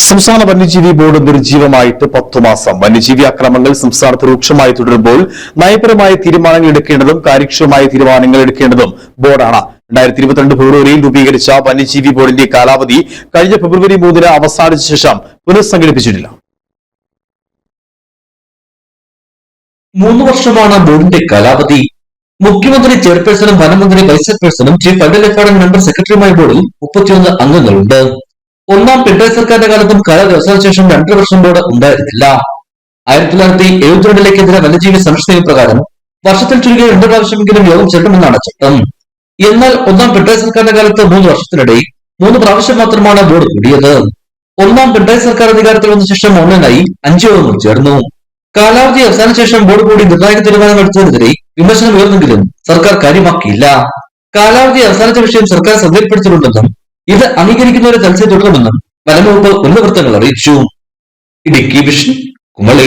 സംസ്ഥാന വന്യജീവി ബോർഡ് നിർജ്ജീവമായിട്ട് 10 മാസം. വന്യജീവി ആക്രമണങ്ങൾ സംസ്ഥാനത്ത് രൂക്ഷമായി തുടരുമ്പോൾ നയപരമായ തീരുമാനങ്ങൾ എടുക്കേണ്ടതും കാര്യക്ഷമമായ തീരുമാനങ്ങൾ എടുക്കേണ്ടതും ബോർഡാണ്. 2022 ഫെബ്രുവരിയിൽ രൂപീകരിച്ച വന്യജീവി ബോർഡിന്റെ കാലാവധി കഴിഞ്ഞ ഫെബ്രുവരി 3 അവസാനിച്ച ശേഷം പുനഃസംഘടിപ്പിച്ചിട്ടില്ല. 3 വർഷമാണ് ബോർഡിന്റെ കാലാവധി. മുഖ്യമന്ത്രി ചെയർപേഴ്സണും വനമന്ത്രി വൈസ് ചെയർപേഴ്സണും chief wildlife warden member സെക്രട്ടറിയുമായ ബോർഡിൽ 31 അംഗങ്ങളുണ്ട്. ഒന്നാം പിണറായി സർക്കാരിന്റെ കാലത്തും കാലാവധി അവസാന ശേഷം 2 വർഷം ബോർഡ് ഉണ്ടായിരുന്നില്ല. 1972 വന്യജീവി സംരക്ഷണ നിയമപ്രകാരം വർഷത്തിൽ ചുരുങ്ങിയ 2 പ്രാവശ്യമെങ്കിലും യോഗം ചേരണമെന്നാണ് ചട്ടം. എന്നാൽ ഒന്നാം പിണറായി സർക്കാരിന്റെ കാലത്ത് 3 വർഷത്തിനിടെ 3 പ്രാവശ്യം മാത്രമാണ് ബോർഡ് കൂടിയത്. ഒന്നാം പിണറായി സർക്കാർ അധികാരത്തിൽ വന്ന ശേഷം ഓൺലൈനായി 5 യോഗങ്ങൾ ചേർന്നു. കാലാവധി അവസാന ശേഷം ബോർഡ് കൂടി നിർണായക തീരുമാനങ്ങൾ എടുത്തതിനെതിരെ വിമർശനം ഉയർന്നെങ്കിലും സർക്കാർ കാര്യമാക്കിയില്ല. കാലാവധി അവസാനിച്ച വിഷയം സർക്കാർ ശ്രദ്ധയിൽപ്പെടുത്തിയിട്ടുണ്ടെന്നും ഇത് അംഗീകരിക്കുന്നവരെ ചർച്ച തുടരുമെന്നും വനംവകുപ്പ് ഉന്നതവൃത്തങ്ങൾ അറിയിച്ചു. ഇടുക്കി വിഷൻ, കുമളി.